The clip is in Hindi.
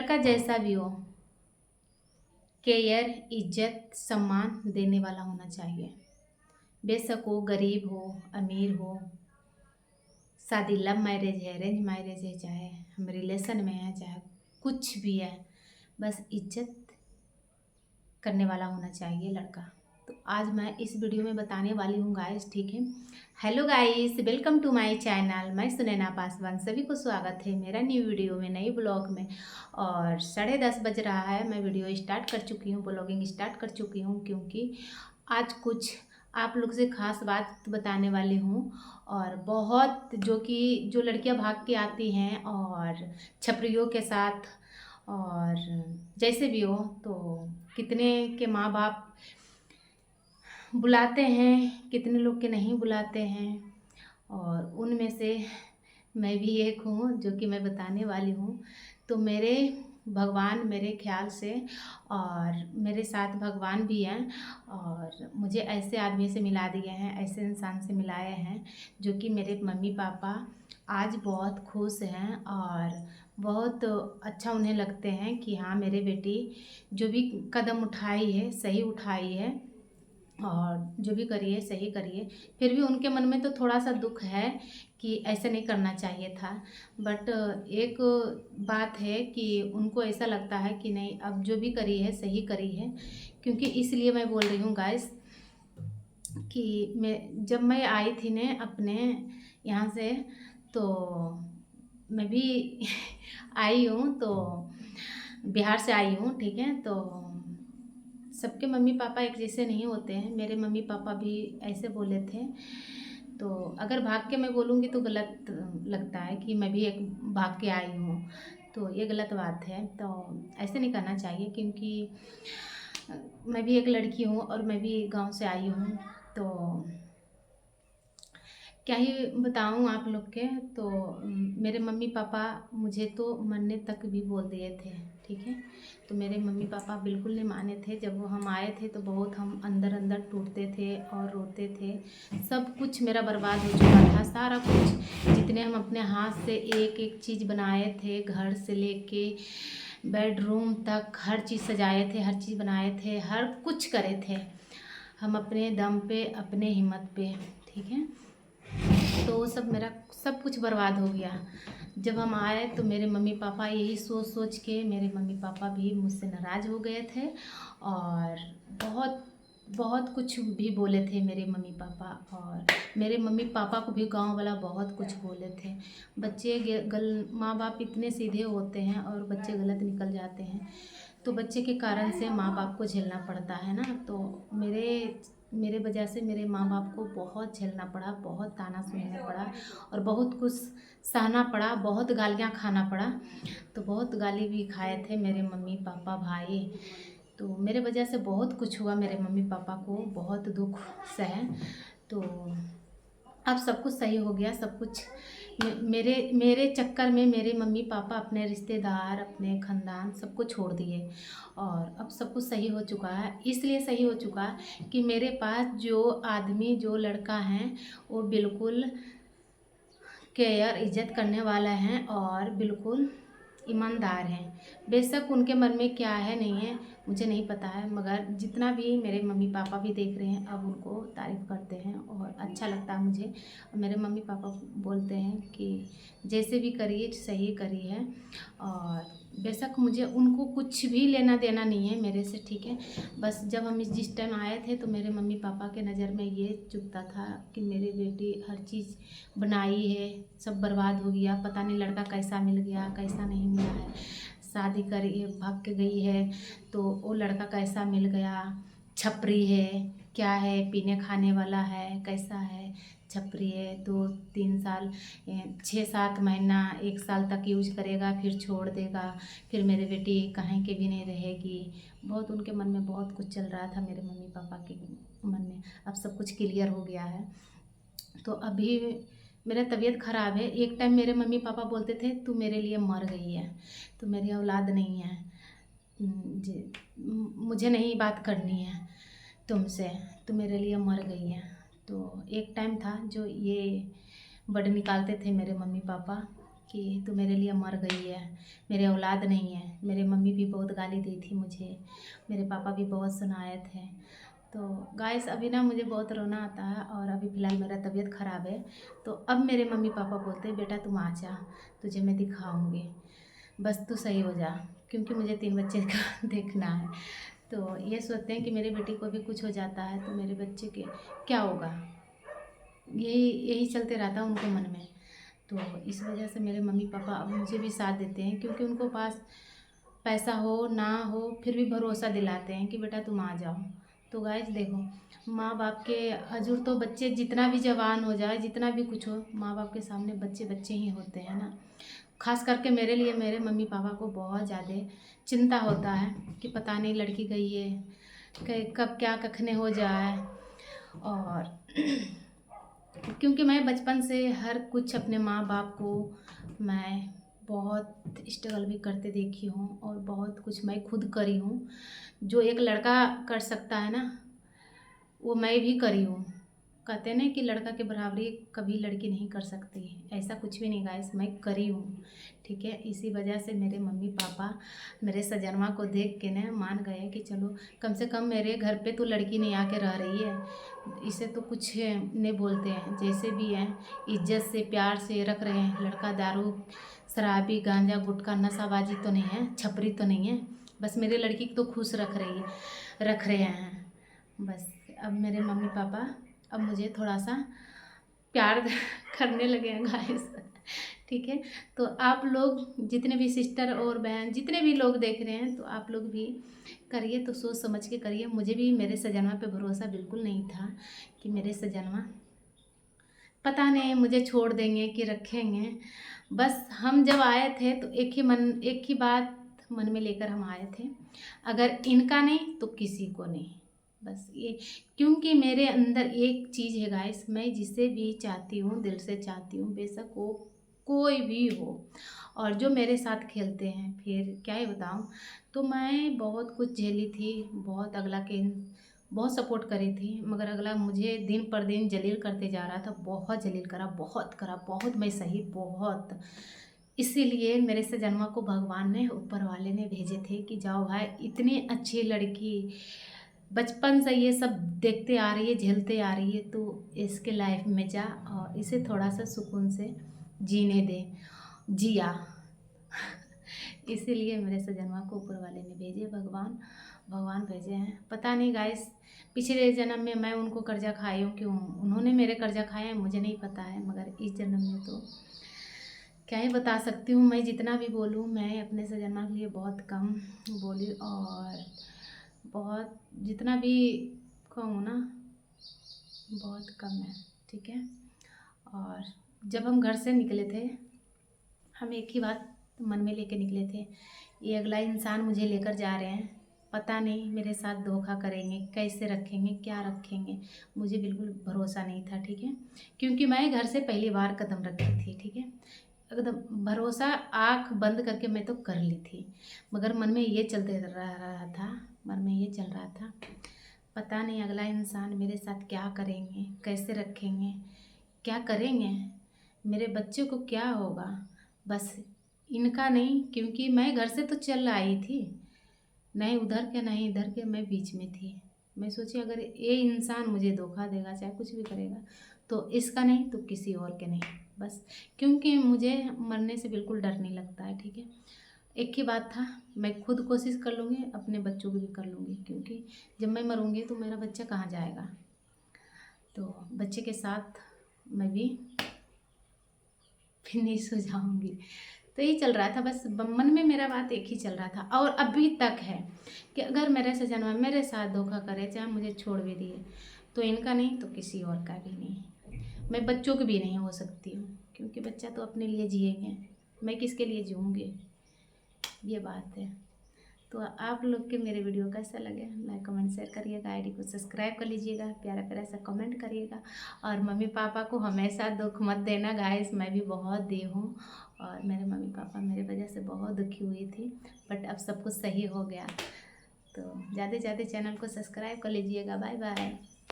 लड़का जैसा भी हो, केयर, इज्जत, सम्मान देने वाला होना चाहिए। बेशक वो गरीब हो, अमीर हो, शादी लव मैरिज है, अरेंज मैरिज है, चाहे हम रिलेशन में हैं, चाहे कुछ भी है, बस इज्जत करने वाला होना चाहिए लड़का। तो आज मैं इस वीडियो में बताने वाली हूँ गाइस, ठीक है। Hello guys, welcome to my channel. मैं सुनैना पासवान, सभी को स्वागत है मेरा न्यू वीडियो में, नई ब्लॉग में। और 10:30 बज रहा है, मैं वीडियो स्टार्ट कर चुकी हूँ, ब्लॉगिंग स्टार्ट कर चुकी हूँ, क्योंकि आज कुछ आप लोग से ख़ास बात बताने वाली हूँ। और बहुत जो लड़कियाँ भाग के आती हैं और छपरियों के साथ और जैसे भी हो, तो कितने के माँ बाप बुलाते हैं, कितने लोग के नहीं बुलाते हैं। और उनमें से मैं भी एक हूँ जो कि मैं बताने वाली हूँ। तो मेरे भगवान मेरे ख्याल से और मेरे साथ भगवान भी हैं, और मुझे ऐसे आदमी से मिला दिए हैं, ऐसे इंसान से मिलाए हैं जो कि मेरे मम्मी पापा आज बहुत खुश हैं और बहुत अच्छा उन्हें लगते हैं कि हाँ, मेरे बेटी जो भी कदम उठाई है सही उठाई है और जो भी करिए सही करिए। फिर भी उनके मन में तो थोड़ा सा दुख है कि ऐसे नहीं करना चाहिए था, बट एक बात है कि उनको ऐसा लगता है कि नहीं, अब जो भी करी है सही करी है। क्योंकि इसलिए मैं बोल रही हूँ गाइस कि जब मैं आई थी ने अपने यहाँ से, तो मैं भी आई हूँ, तो बिहार से आई हूँ, ठीक है। तो सबके मम्मी पापा एक जैसे नहीं होते हैं, मेरे मम्मी पापा भी ऐसे बोले थे। तो अगर भाग के मैं बोलूँगी तो गलत लगता है कि मैं भी एक भाग के आई हूँ, तो ये गलत बात है। तो ऐसे नहीं करना चाहिए, क्योंकि मैं भी एक लड़की हूँ और मैं भी गांव से आई हूँ। तो क्या ही बताऊँ आप लोग के। तो मेरे मम्मी पापा मुझे तो मरने तक भी बोल दिए थे, ठीक है। तो मेरे मम्मी पापा बिल्कुल नहीं माने थे। जब वो हम आए थे तो बहुत हम अंदर अंदर टूटते थे और रोते थे। सब कुछ मेरा बर्बाद हो चुका था, सारा कुछ, जितने हम अपने हाथ से एक एक चीज़ बनाए थे, घर से लेके बेडरूम तक हर चीज़ सजाए थे, हर चीज़ बनाए थे, हर कुछ करे थे हम अपने दम पे, अपने हिम्मत पे, ठीक है। तो वो सब मेरा सब कुछ बर्बाद हो गया। जब हम आए तो मेरे मम्मी पापा यही सोच सोच के, मेरे मम्मी पापा भी मुझसे नाराज़ हो गए थे और बहुत बहुत कुछ भी बोले थे मेरे मम्मी पापा। और मेरे मम्मी पापा को भी गांव वाला बहुत कुछ बोले थे। माँ बाप इतने सीधे होते हैं और बच्चे गलत निकल जाते हैं, तो बच्चे के कारण से माँ बाप को झेलना पड़ता है ना। तो मेरे वजह से मेरे माँ बाप को बहुत झेलना पड़ा, बहुत ताना सुनना पड़ा और बहुत कुछ सहना पड़ा, बहुत गालियाँ खाना पड़ा। तो बहुत गाली भी खाए थे मेरे मम्मी पापा, भाई। तो मेरे वजह से बहुत कुछ हुआ, मेरे मम्मी पापा को बहुत दुख सहे। तो अब सब कुछ सही हो गया, सब कुछ मेरे मेरे चक्कर में मेरे मम्मी पापा अपने रिश्तेदार, अपने ख़ानदान सबको छोड़ दिए। और अब सब कुछ सही हो चुका है। इसलिए सही हो चुका है कि मेरे पास जो आदमी, जो लड़का है, वो बिल्कुल केयर, इज्जत करने वाला हैं और बिल्कुल ईमानदार हैं। बेशक उनके मन में क्या है नहीं है मुझे नहीं पता है, मगर जितना भी मेरे मम्मी पापा भी देख रहे हैं, अब उनको तारीफ़ करते हैं और अच्छा लगता है मुझे। और मेरे मम्मी पापा बोलते हैं कि जैसे भी करिए सही करी है। और बेशक मुझे उनको कुछ भी लेना देना नहीं है मेरे से, ठीक है। बस जब हम जिस टाइम आए थे तो मेरे मम्मी पापा के नज़र में ये चुभता था कि मेरी बेटी हर चीज़ बनाई है, सब बर्बाद हो गया, पता नहीं लड़का कैसा मिल गया, कैसा नहीं मिला है। शादी करी, भाग के गई है, तो वो लड़का कैसा मिल गया, छपरी है, क्या है, पीने खाने वाला है, कैसा है, छपरी है, 2-3 साल, 6-7 महीना, 1 साल तक यूज करेगा, फिर छोड़ देगा, फिर मेरी बेटी कहीं के भी नहीं रहेगी। बहुत उनके मन में बहुत कुछ चल रहा था, मेरे मम्मी पापा के मन में। अब सब कुछ क्लियर हो गया है। तो अभी मेरा तबीयत ख़राब है। एक टाइम मेरे मम्मी पापा बोलते थे तू मेरे लिए मर गई है, तो मेरी औलाद नहीं है, जी, मुझे नहीं बात करनी है तुमसे, तो मेरे लिए मर गई है। तो एक टाइम था जो ये वर्ड निकालते थे मेरे मम्मी पापा कि तू मेरे लिए मर गई है, मेरे औलाद नहीं है। मेरे मम्मी भी बहुत गाली दी थी मुझे, मेरे पापा भी बहुत सुनाए थे। तो गाइस अभी ना मुझे बहुत रोना आता है और अभी फ़िलहाल मेरा तबीयत ख़राब है। तो अब मेरे मम्मी पापा बोलते हैं बेटा तुम आ जा, तुझे मैं दिखाऊंगी, बस तू सही हो जा, क्योंकि मुझे 3 बच्चे का देखना है। तो ये सोचते हैं कि मेरी बेटी को भी कुछ हो जाता है तो मेरे बच्चे के क्या होगा, यही यही चलते रहता है उनको मन में। तो इस वजह से मेरे मम्मी पापा अब मुझे भी साथ देते हैं, क्योंकि उनको पास पैसा हो ना हो फिर भी भरोसा दिलाते हैं कि बेटा तुम आ जाओ। तो गाइस देखो, माँ बाप के हजूर तो बच्चे जितना भी जवान हो जाए, जितना भी कुछ हो, माँ बाप के सामने बच्चे बच्चे ही होते हैं ना। खास करके मेरे लिए मेरे मम्मी पापा को बहुत ज़्यादा चिंता होता है कि पता नहीं लड़की गई है कब क्या कखने हो जाए। और क्योंकि मैं बचपन से हर कुछ अपने माँ बाप को मैं बहुत स्ट्रगल भी करते देखी हूँ और बहुत कुछ मैं खुद करी हूँ। जो एक लड़का कर सकता है ना, वो मैं भी करी हूँ। कहते हैं ना कि लड़का के बराबरी कभी लड़की नहीं कर सकती, ऐसा कुछ भी नहीं गाइस, मैं करी हूँ। ठीक है, इसी वजह से मेरे मम्मी पापा मेरे सजनवा को देख के ना मान गए कि चलो कम से कम मेरे घर पे तो लड़की नहीं आके रह रही है, इसे तो कुछ नहीं बोलते हैं, जैसे भी हैं इज्जत से प्यार से रख रहे हैं। लड़का दारू शराबी गांजा गुटखा नशाबाजी तो नहीं है, छपरी तो नहीं है, बस मेरी लड़की को तो खुश रख रहे हैं बस। अब मेरे मम्मी पापा अब मुझे थोड़ा सा प्यार करने लगे हैं गाइस। ठीक है, तो आप लोग जितने भी सिस्टर और बहन जितने भी लोग देख रहे हैं तो आप लोग भी करिए, तो सोच समझ के करिए। मुझे भी मेरे सजनवा पे भरोसा बिल्कुल नहीं था कि मेरे सजनवा पता नहीं मुझे छोड़ देंगे कि रखेंगे। बस हम जब आए थे तो एक ही बात मन में लेकर हम आए थे, अगर इनका नहीं तो किसी को नहीं, बस ये। क्योंकि मेरे अंदर एक चीज़ है गाइस, मैं जिसे भी चाहती हूँ दिल से चाहती हूँ, बेशक वो कोई भी हो। और जो मेरे साथ खेलते हैं फिर क्या ही बताऊँ। तो मैं बहुत कुछ झेली थी, बहुत अगला के बहुत सपोर्ट करी थी, मगर अगला मुझे दिन पर दिन जलील करते जा रहा था। बहुत जलील करा बहुत, मैं सही बहुत। इसीलिए मेरे से जन्मा को भगवान ने ऊपर वाले ने भेजे थे कि जाओ भाई, इतनी अच्छी लड़की बचपन से ये सब देखते आ रही है झेलते आ रही है, तो इसके लाइफ में जा और इसे थोड़ा सा सुकून से जीने दे। जिया इसीलिए मेरे सजनवा को ऊपर वाले ने भेजे, भगवान भेजे हैं। पता नहीं गाइस, पिछले जन्म में मैं उनको कर्जा खाई हूँ, क्यों उन्होंने मेरे कर्जा खाए हैं मुझे नहीं पता है, मगर इस जन्म में तो क्या ही बता सकती हूँ। मैं जितना भी बोलूँ, मैं अपने सजनवा के लिए बहुत कम बोली, और बहुत जितना भी कहूँ ना बहुत कम है। ठीक है, और जब हम घर से निकले थे, हम एक ही बात मन में लेके निकले थे, ये अगला इंसान मुझे लेकर जा रहे हैं, पता नहीं मेरे साथ धोखा करेंगे, कैसे रखेंगे, क्या रखेंगे, मुझे बिल्कुल भरोसा नहीं था। ठीक है, क्योंकि मैं घर से पहली बार कदम रखी थी। ठीक है, एकदम भरोसा आँख बंद करके मैं तो कर ली थी, मगर मन में ये चलते रहा था, मन में ये चल रहा था, पता नहीं अगला इंसान मेरे साथ क्या करेंगे, कैसे रखेंगे, क्या करेंगे, मेरे बच्चे को क्या होगा। बस इनका नहीं, क्योंकि मैं घर से तो चल आई थी, नहीं उधर के नहीं इधर के, मैं बीच में थी। मैं सोची अगर ये इंसान मुझे धोखा देगा चाहे कुछ भी करेगा तो इसका नहीं तो किसी और के नहीं, बस। क्योंकि मुझे मरने से बिल्कुल डर नहीं लगता है। ठीक है, एक ही बात था, मैं खुद कोशिश कर लूँगी, अपने बच्चों की भी कर लूँगी, क्योंकि जब मैं मरूँगी तो मेरा बच्चा कहाँ जाएगा, तो बच्चे के साथ मैं भी फिनिश हो जाऊँगी। तो यही चल रहा था, बस मन में मेरा बात एक ही चल रहा था, और अभी तक है कि अगर मेरे सजनवा मेरे साथ धोखा करे, चाहे मुझे छोड़ भी दिए, तो इनका नहीं तो किसी और का भी नहीं, मैं बच्चों की भी नहीं हो सकती हूँ, क्योंकि बच्चा तो अपने लिए जिएंगे, मैं किसके लिए जीऊँगी, ये बात है। तो आप लोग के मेरे वीडियो कैसा लगे, लाइक कमेंट शेयर करिएगा, आईडी को सब्सक्राइब कर लीजिएगा, प्यारा प्यारा सा कमेंट करिएगा, और मम्मी पापा को हमेशा दुख मत देना गाइस, मैं भी बहुत दी हूँ, और मेरे मम्मी पापा मेरे वजह से बहुत दुखी हुई थी, बट अब सब कुछ सही हो गया। तो ज़्यादा से ज़्यादा चैनल को सब्सक्राइब कर लीजिएगा। Bye bye.